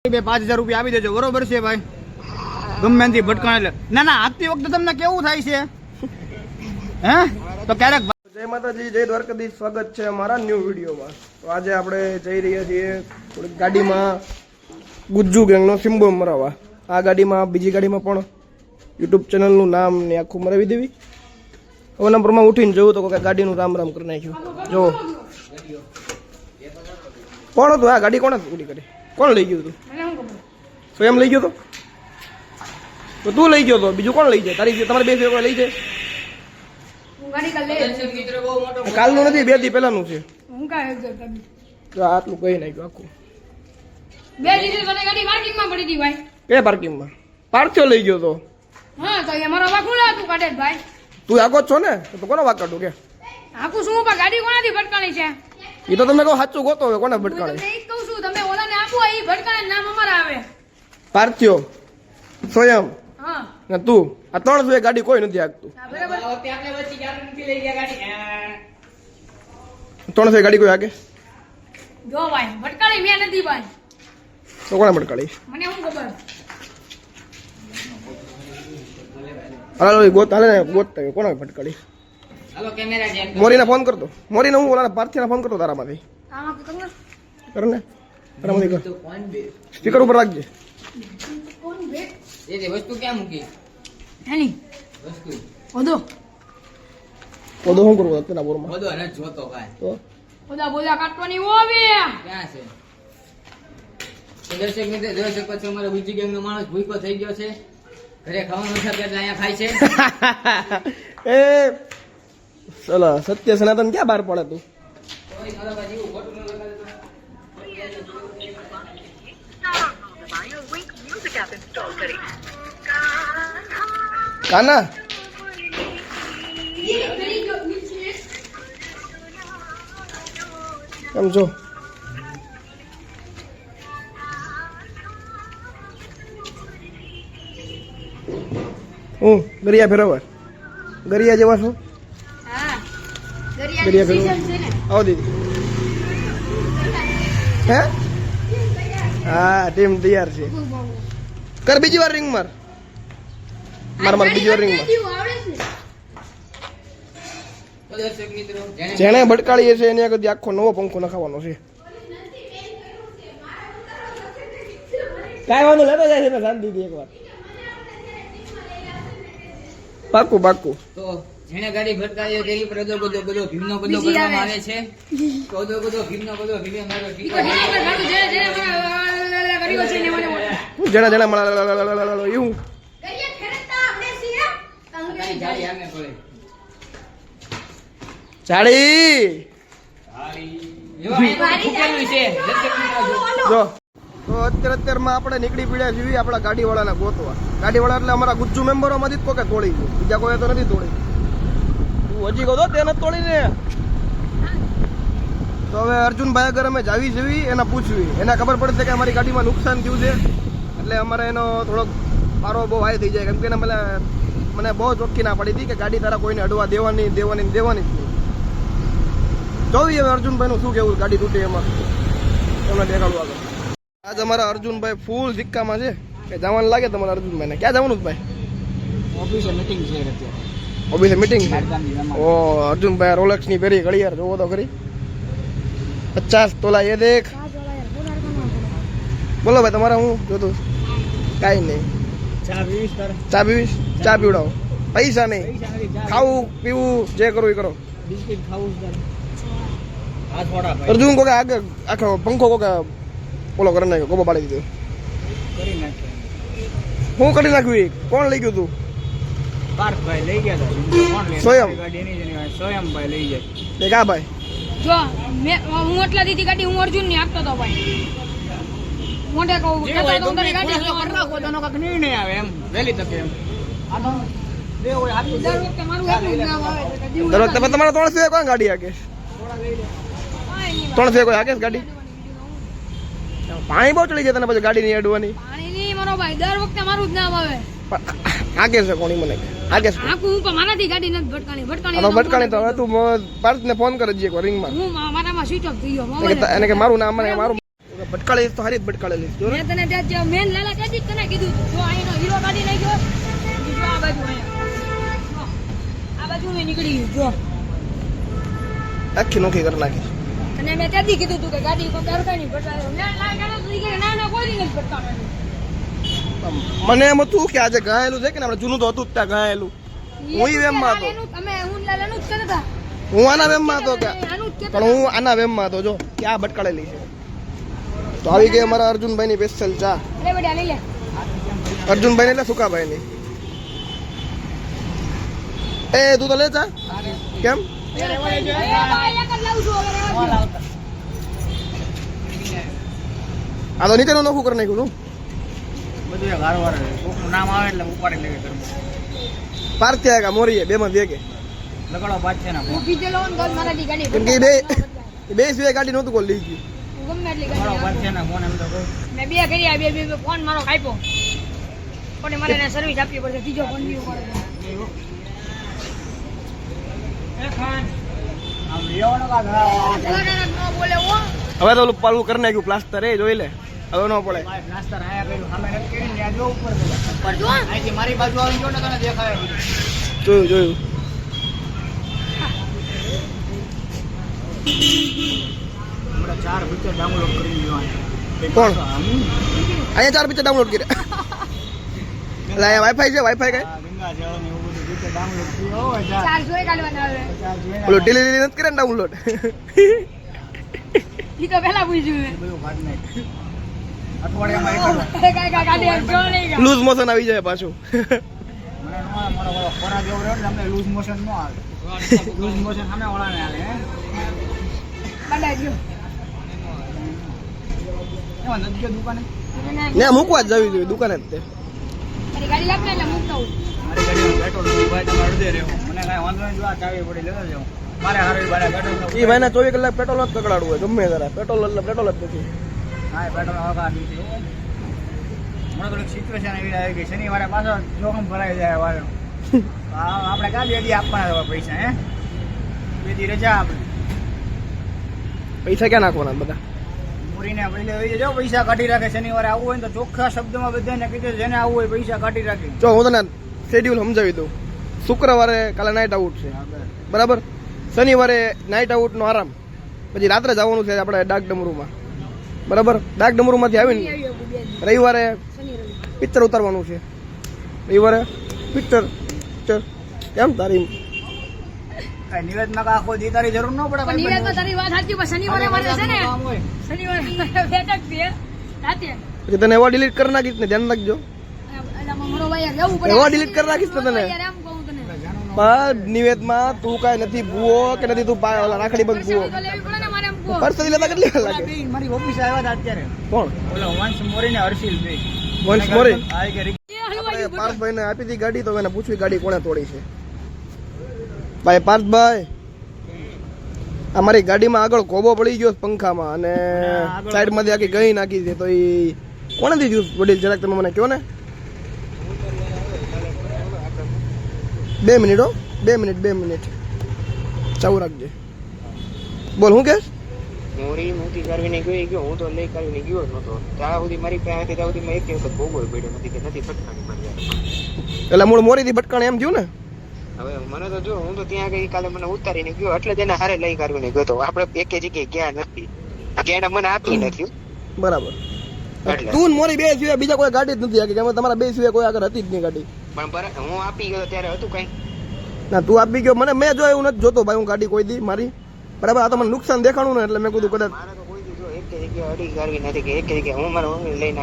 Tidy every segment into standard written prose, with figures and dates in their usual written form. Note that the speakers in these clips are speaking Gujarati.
5,000 રૂપિયા આપી દેજો, બરોબર છે ભાઈ? ગમે ત્યાંથી ભટકાણ એટલે ના આપતી વખતે તમને કેવું થાય છે હે? તો ક્યારેક જય માતાજી, જય દ્વારકાધીશ, સ્વાગત છે અમારા ન્યૂ વિડીયોમાં. તો આજે આપણે જઈ રહ્યા છીએ થોડીક ગાડીમાં ગુજ્જુ ગેંગનો સિમ્બો મરાવવા. આ ગાડીમાં બીજી ગાડીમાં પણ યુટ્યુબ ચેનલનું નામ ને આખું મરાવી દેવી. હવે નંબરમાં ઉઠીને જોયું તો કોઈ ગાડીનું રામ રામ કરી નાખ્યું. જો કોણ હતું આ ગાડી? કોણ ઉડી કરી? કોણ લઈ ગયું હતું? તો એમ લઈ ગયો તો તું લઈ ગયો તો બીજું કોણ લઈ જાય? તારી તમારે બે કોઈ લઈ જાય? કાલનું નથી, 2 દી પહેલાનું છે. આટલું કઈ નાખ્યું આખું. કે પાર્કિંગમાં પાર્થ્યો લઈ ગયો તો? તું આગો જ છો ને, તો કોનો વાક કાઢું કે? એ તો તમે કહો સાચું ગોતો હવે કોને ભટકાણે? પાર્થ્યો, સ્વયં ને તું. આ 300 ગાડી કોઈ નથી આગતું. 300 ગાડી કોઈ આગે તો કોને ભટકાળી? હાલો ગોત, હાલે ગોતતા કોને ભટકાળી? મોરીને ફોન કરતો. મોરીને હું ઓલા પાર્થિયાને ફોન કરતો તારામાંથી. કર ને, તારામાંથી કર. સ્પીકર ઉપર રાખજે. વસ્તુ ક્યાં મૂકી? ઓદો શું કરવું અત્યારના બોરમાં? બધો ન જોતો ભાઈ. તો ક્યાં છે? દર્શક મિત્રો જોઈ શકો છો, અમારો બીજી ગેંગનો માણસ ભૂખો થઈ ગયો છે. ઘરે ખાવાનું નથી એટલે અહીંયા ખાય છે. એ ચલો સત્ય સનાતન ક્યાં બહાર પડે તું? કાના કેમ છો? હું ગરિયા ફેરવવા. ગરિયા જેવા છો? ગરિયા ફેરવવા આવો દીદી. હે? હા, ટીમ તૈયાર છે. કર બીજી વાર રિંગ માર. માર બીજી વાર રિંગ માર. જેને ભટકાળી છે એને આગળ આખો નવો પંખો નખાવાનો છે. કાંઈ વાંધો લેતો જાય છે શાંતિ દીધી એકવાર. પાકું પાકું. તો જેને ગાડી ભટકાવી તેની પર બધો ભીમનો બધો કરવામાં આવે છે. તો બધો ભીમનો બધો ભીમે મારો જણા જણા મળે એવું ચાડી જો. તો અત્યારમાં આપણે નીકળી પડ્યા છીએ આપણા ગાડીવાળાને ગોતવા. ગાડીવાળા એટલે અમારા ગુજ્જુ મેમ્બરોમાંથી જ કોકે તોડી ગયું, બીજા કોઈ તો નથી તોડી. તું હજી કહો તે નથી તોડી ને. તો હવે અર્જુનભાઈ આગળ અમે જાવી જવી એને પૂછવી. એને ખબર પડશે કે અમારી ગાડીમાં નુકસાન થયું છે એટલે અમારે એનો થોડોક પારો બહુ હાઈ થઈ જાય. કેમ કે એને મને બહુ ચોખ્ખી ના પડી હતી કે ગાડી તારા કોઈને અડવા દેવાની જ નહીં. જોવી હવે અર્જુનભાઈનું શું કેવું ગાડી તૂટી એમાં તમને દેખાડું આગળ. આજ અમારા અર્જુનભાઈ ફૂલ સિક્કામાં છે કે જવાનું લાગે તમારા અર્જુનભાઈને. ક્યાં જવાનું ભાઈ? ઓફિસે મીટિંગ છે અત્યારે. ઓફિસે મીટિંગ છે? ઓ અર્જુનભાઈ રોલેક્સની પહેરી ઘડિયાળ જોવો તો ખરી. 50 તોલા એ દેખ. બોલો ભાઈ તમારે હું જોતું? કાંઈ નહીં. ચા પીવીશ? ચા પીવડાવો. પૈસા નહીં, ખાવું પીવું જે કરવું એ કરો. બિસ્કિટ ખાવું અર્જુન કોકે આગળ આખો પંખો કોકે ઓલો કરી નાખ્યો, ગોબો પાડી દીધો. હું કરી નાખ્યું? કોણ લઈ ગયું તું? પાર્થભાઈ લઈ ગયા સ્વયંભાઈ લઈ ગયા. કા ભાઈ? જો હું એટલા દીધી ગાડી હું અર્જુન ની આપતો તો ભાઈ. મોઢે કહું નિર્ણય આવે એમ વહેલી તકે એમ. દર વખતે મારું એટલું જ નામ આવે છે. દર વખતે તમારે 300 કોણ ગાડી આગે? 300 કોઈ આગે ગાડી? પાણી બહુ ચડી જાય તને પછી ગાડી નહીં અડવાની. પાણી નહીં મારો ભાઈ, દર વખતે મારું જ નામ આવે. આગે છે કોની મને આગે છે? આખું હું પણ મારાથી ગાડી નથી ભટકાણી. ભટકાણી તો હવે તું પાર્થને ફોન કરજે એકવાર રિંગમાં. હું મારામાં સ્વિચ ઓફ થઈ ગયો. એને કે મારું નામ મને મારું ભટકાળે તો હારી જ ભટકાળે લઈશ જો ને. મેં તને ત્યાં મેન લાલા કદી તને કીધું જો અહીંનો હીરો કાઢી નાખ્યો જો આ બાજુ અહીંયા જો, આ બાજુ મેં નીકળી ગયું જો આખી નોખી કરી નાખી. અને મેં ત્યાંથી કીધું તું કે ગાડી કોઈ કરતા નહીં ભટકાયો મેં લાય કાઢો તો ઈ કે ના ના કોઈ નહીં ભટકાવાનું મને એમ હતું કે આજે ગાયેલું છે કે ને આપણે જૂનું તો હતું જ ત્યાં ગાયેલું. હું ઈ વેમમાં હતો. અમે હું લાલાનું જ કરતા હું આના વેમમાં હતો કે આનું જ પણ હું આના વેમમાં હતો જો કે આ ભટકાળેલી છે. તો આવી ગઈ અમારા અર્જુનભાઈની સ્પેશિયલ ચા. અરે બેટા લઈ લે અર્જુનભાઈ એટલે સુકાભાઈની. એ તું તો લે ચા કેમ એ ભાઈ એક જ લાવું છું હવે રહેવા દો. આ તો નીચેનું નોખું કરી નાખ્યું તું. બધું એક હારવાર કોકનું નામ આવે એટલે ઉપાડી લેવી ઘરમાં. પાર્થિયા કા મોરીએ બે માં બે કે લગાડો પાછ છે ને હું કીધેલો ને ગલ મારાથી ગાડી કેમ કે એ બે સિવાય ગાડી નહોતું કોઈ લઈ ગયું. હું ગમે એટલી લગાડો ગાડી પાછ છે ને ફોન એમ તો કહું. મેં બે કર્યા બે ફોન મારો કાપ્યો પણ મારે એને સર્વિસ આપવી પડશે ત્રીજો ફોન બી પડે આમ લેવાનો કા ધરાવો ન બોલે હો હવે તો ઓલું પાલું કરી નાખ્યું પ્લાસ્ટર એ જોઈ લે હવે ન પડે. ભાઈ નાસ્તા આયા કર્યું સામે નથી કરીને ત્યાં જો ઉપર ઉપર જો અહીંથી મારી બાજુ આવી ગયો ને તને દેખાય બધું. જોયું જોયું હમણાં 4 પિક્ચર ડાઉનલોડ કરી લીધો કોણ અહીંયા 4 પિક્ચર ડાઉનલોડ કર્યા. એટલે અહીંયા વાઈફાઈ છે વાઈફાઈ કઈ ગંગા જળ ને એવું બધું પિક્ચર ડાઉનલોડ કર્યો હોય ચાર ચાર જોઈ કાઢવાના હવે જોઈને ઓલું ટેલી નથી કરે ને ડાઉનલોડ. ઈ તો પહેલા પૂછ્યું મેં બધું કાઢ નાખ. અઠવાડિયામાં એક ગાડી જો નહીં લૂઝ મોશન આવી જાય પાછું. મને નો આવે, મારો વાળો ખોરાક એવો રહ્યો ને અમને લૂઝ મોશન નો આવે. લૂઝ મોશન સામે વાળાને આવે હે બાડા જો એમાં નથી ગયો દુકાને. ને મૂકવા જ જવી જોઈએ દુકાને જ તે. મારી ગાડી લાગ ને એટલે મૂકતા હું મારી ગાડીમાં પેટ્રોલ ભાઈ તમારે અડધે રહેવું. મને કાંઈ વાંધો નહીં, જો આ ચાવી પડી લેતો જાઉં. મારે હારું બારે પેટ્રોલ એ ભાઈને 24 કલાક પેટ્રોલ જ પકડાડવું હોય ગમે ત્યારે પેટ્રોલ એટલે પેટ્રોલ જ નથી. હા પેટ્રોલ હવા દીધી હમણાં થોડીક સિચ્યુએશન એવી આવી ગઈ શનિવારે પાછો જોખમ ભરાઈ જાય વારે. આપણે કાં 2 દી આપવાના હતા પૈસા હે 2 દી રજા આપણે પૈસા ક્યાં નાખવાના બધા. મૂરીને પહેલે હોય જો પૈસા કાઢી રાખે. શનિવારે આવવું હોય ને તો ચોખ્ખા શબ્દમાં બધાને કીધું જેને આવવું હોય પૈસા કાઢી રાખે. જો હું તને શેડ્યુલ સમજાવી દઉં. શુક્રવારે કાલે નાઇટ આઉટ છે બરાબર. શનિવારે નાઇટ આઉટનો આરામ, પછી રાત્રે જવાનું છે આપણે ડાક ડમરૂમાં બરાબર. ડાક ડમરૂમાંથી આવીને રવિવારે શનિ રવિ પિક્ચર ઉતારવાનું છે. રવિવારે પિક્ચર કેમ તારી કાંઈ નિવેદમાં કાં આખો દી તારી જરૂર ન પડે. પણ નિવેદમાં તારી વાત સાચી પણ શનિવારે મારે છે ને કામ હોય. શનિવારે મારે બેઠક છે રાતે પછી તને એવા ડિલીટ કરી નાખીશ ને ધ્યાન રાખજો. એટલે મારો ભાઈ યાર જવું પડે એવા delete કરી નાખીશ ને તને. યાર એમ કહું તને પણ નિવેદમાં તું કાંઈ નથી ભૂવો કે નથી તું ઓલા રાખડી બંધ ભૂવો. તો લેવી પડે ને મારે એમ કહો પર્સનલી લેતા કેટલી વાર ઓલા લાગે. બેય મારી ઓફિસે આવ્યા હતા અત્યારે. કોણ ઓલો વંશ મોરી ને હર્ષિલ બે વંશ મોરી? આ કે એ હલવાઈ આપણે પાર્થભાઈને આપી હતી ગાડી તો એને પૂછવી ગાડી કોણે તોડી છે. ભાઈ પાર્થભાઈ અમારી ગાડીમાં આગળ કોબો પડી ગયો છે પંખામાં અને સાઈડમાંથી આખી ગઈ નાખી છે તો એ કોણે દીધું વડીલ જરાક તમે મને કહો ને. 2 મિનિટ હો 2 મિનિટ ચાલુ રાખજે. બોલ હું કેસ મોરી મોટી કરવીને ગયો હું તો લઈ કરીને ગયો જ નતો. ત્યાં સુધી મારી પાસે હતી ત્યાં સુધી મેં એક વખત ભોગવવી પડ્યો નથી કે નથી ફટકાની મારી યાર. એટલે મૂળ મોરીથી ભટકાણે એમ થયું ને. હવે મને તો જો હું તો ત્યાં ગઈ કાલે મને ઉતારીને ગયો એટલે તેને હારે લઈ કાઢવીને ગયો તો આપણે એકે જગ્યાએ ગયા નથી કે એને મને આપી નથી બરાબર. એટલે તું ને મોરી બે સિવાય બીજા કોઈ ગાડી જ નથી આખી કે તમારા બે સિવાય કોઈ આગળ હતી જ નહીં ગાડી. પણ હું આપી ગયો ત્યારે હતું કઈ ના તું આપી ગયો મને મેં જો એવું નથી જોતો ભાઈ હું ગાડી કોઈ દી મારી બરાબર. આ તો મને નુકસાન દેખાણું ને એટલે મેં કીધું કદાચ મારે તો કોઈ દી જો એક જગ્યાએ અડી કરવી નથી કે એક જગ્યાએ હું મારા મમ્મી લઈને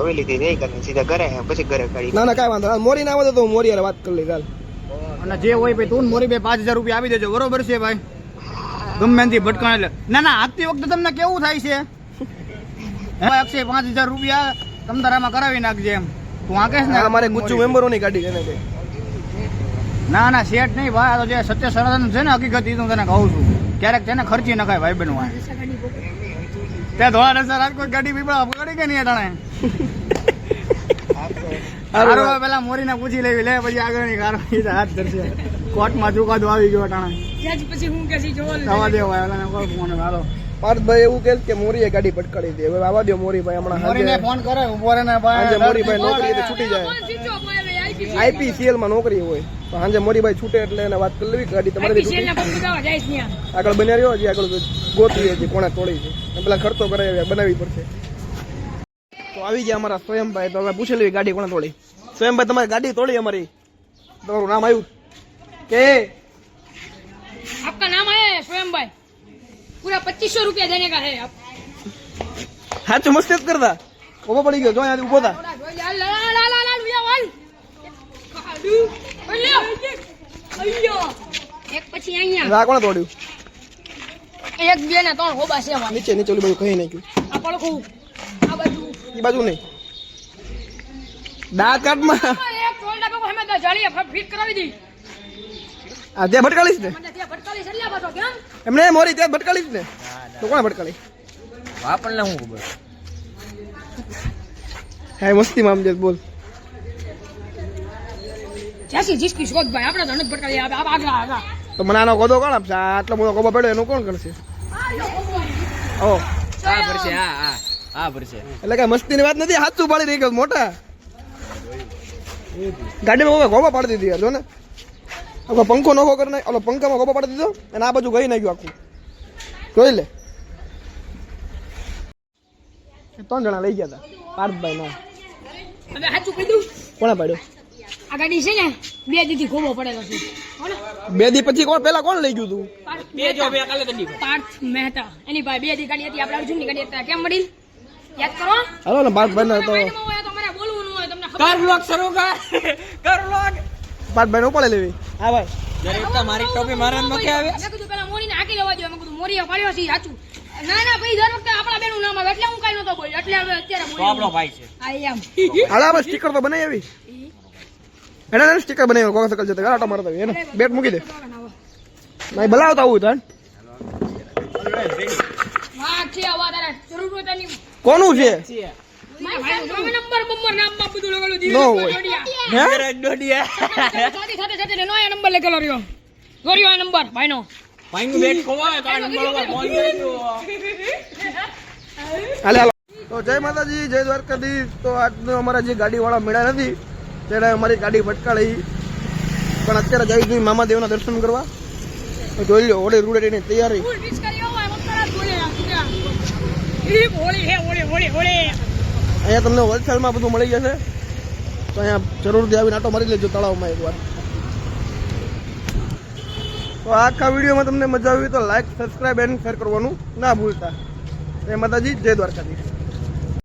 હવેલીથી જઈ કરીને સીધા ઘરે પછી ઘરે કાઢી. ના ના કાંઈ વાંધો નહીં. મોરી ના આવે તો હું મોરી યાર વાત કરી લઈ ચાલ. અને જે હોય ભાઈ તું ને મોરી બે 5000 રૂપિયા આપી દેજો બરોબર છે ભાઈ. ગમે ત્યાંથી ભટકાણે એટલે ના ના આપતી વખતે તમને કેવું થાય છે હે અક્ષય 5000 રૂપિયા તમ તારામાં કરાવી નાખજે એમ તું આ કહેશ ને. આ મારે ગુચ્ચુ મેમ્બરોની ગાડી છે ને તે. ના ના શેઠ નહીં ભાઈ આ તો જે સત્ય સનાતન છે ને હકીકત એ હું તને કહું છું. ક્યારેક તેને ખર્ચી નખાય ભાઈ બહેનો ત્યાં ધોળા રસ્તા રાજકોટ ગાડી પીપળા પકડી કે નહીં અટાણે હારું પેલા મોરીને પૂછી લેવી લે પછી આગળની કાર્યવાહી હાથ ધરશે. કોર્ટમાં ચુકાદો આવી ગયો અટાણે પછી હું કે જોવા થવા દેવો ભાઈ ઓલાને કહો ફોન હાલો પાર્થભાઈ એવું કહે કે મોરીએ ગાડી ભટકાડી દે. હવે આવા દો મોરીભાઈ, હમણાં મોરીને સાંજે ફોન કરે ઉભો રહે ને સાંજે ભાઈ મોરીભાઈ નોકરી એટલે છૂટી જાય. IPCL માં નોકરી હોય તો સાંજે મોરીભાઈ છૂટે એટલે એને વાત કરી લેવી ગાડી તમારી આગળ બન્યા રહ્યો. હજી આગળ ગોતવી હતી કોણે તોડી છે, પેલા ખર્ચો કરે બનાવવી પડશે. તો આવી ગયા અમારા સ્વયંભાઈ. તો હવે પૂછી લેવી ગાડી કોણે તોડી. સ્વયંભાઈ તમારી ગાડી તોડી અમારી, તમારું નામ આવ્યું કે? आपका नाम है स्वयं भाई, पूरा 2500 रुपया देने का है आप. સાચું મસ્ત જ કરતા. ઉભો પડી ગયો જો અહીંયા ઉભો થા. એક પછી અહીંયા આ કોણે તોડ્યું? એક બે ને ત્રણ હોબા છે ભાઈ. નીચે નીચે ઓલી બાજુ કહી નાખ્યું. આ પડખું આ બાજુ એ બાજુ નહીં, દાંત કાઢમાં. એક ટોલડા બાબુ અમે તો જાળીએ ફિટ કરાવી દી. આ ત્યાં ભટકાલીશ ને? મને ત્યાં ભટકાલી સલ્યા પાછો કેમ? એમને મોરી ત્યાં ભટકાલીશ ને? તો કોણે ભટકાલી? આપણને શું ખબર? હા મસ્તી માં સમજે બોલ. જ્યાંથી જીસકી શોધ ભાઈ, આપણે તો નથી ભટકાલી. આગળ આગળ તો મને આનો ગોદો કોણ આપશે? આટલો બધો ગોબો પડ્યો એનું કોણ કરશે? ઓ આ ભરશે, આ ભરશે. એટલે કઈ મસ્તી ની વાત નથી, હાથું પાડી રહી ગયો મોટા. ગાડીમાં હવે ગોબા પાડી દીધી યાર જો ને. હવે પંખો નોખો કરી નાખ, ઓલો પંખામાં ગોબા પાડી દીધો અને આ બાજુ ગઈ નાખ્યું આખું. જોઈ લે, 3 જણા લઈ ગયા હતા. પાર્થભાઈ ના હવે સાચું કીધું. કોણે પાડ્યો? આ ગાડી છે ને 2 દીથી ખોબો પડેલો છે. હો ને? 2 દી પછી કોણ પેલા કોણ લઈ ગયું તું? પાર્થ મહેતા એની ભાઈ 2 દી ગાડી હતી. આપણે અર્જુન ની ગાડી હતી. કેમ મળી યાદ કરો. હાલો ને પાર્થભાઈ ને તો માઇન્ડમાં હોય તો મારે બોલવું ન હોય તમને ખબર. કર વ્લોગ શરૂ કર, કર વ્લોગ. પાર્થભાઈ ને ઉપાડે લેવી. હા ભાઈ દરેક મારી ટોપી મારા નોખે આવે. મેં કીધું પેલા મોરીને હાકી લેવા દો. મેં કીધું મોરીએ પાડ્યો છે સાચું. ના ના ભાઈ દર વખતે આપણા બેનું નામ આવે એટલે હું કઈ નતો બોલ્યો. એટલે હવે અત્યારે તો આપણો ભાઈ છે. આઈ એમ હાલો આપણે સ્ટીકર તો બનાવી આવી. એને સ્ટીકર બનાવી કોકા સકલ જતા ગાટો મારતા એને બેટ મૂકી દે. નહીં બોલાવતા આવું તો વાહ છે આવા તારે જરૂર હોય તેની કોનું છે? નંબર નામમાં બધું લગાડ્યું નો હોય. હે સાથે સાથે નવો નંબર લખેલો રહ્યો. ગોરિયો આ નંબર ભાઈનો. ભાઈનું બેટ ખોવાય તો આ નંબર વગર ફોન કર્યો. હાલે હાલો. તો જય માતાજી, જય દ્વારકાધીશ. તો આજનો અમારા જે ગાડીવાળા મળ્યા નથી ત્યારે અમારી ગાડી ભટકાળી. પણ અત્યારે જઈશું મામાદેવના દર્શન કરવા. તો જોઈ લો ઓડે રૂડેની તૈયારી. ફૂલ મિક્સ કર્યો હોય મસ્તરા બોલે ઈ હોળી હે હોળી અહીંયા તમને હોલસેલમાં બધું મળી જશે. તો અહીંયા જરૂરથી આવીને આટો મારી લેજો તળાવમાં એકવાર. તો આખા વિડીયોમાં તમને મજા આવી તો લાઈક, સબસ્ક્રાઈબ એન્ડ શેર કરવાનું ના ભૂલતા. જય માતાજી, જય દ્વારકાધીશ.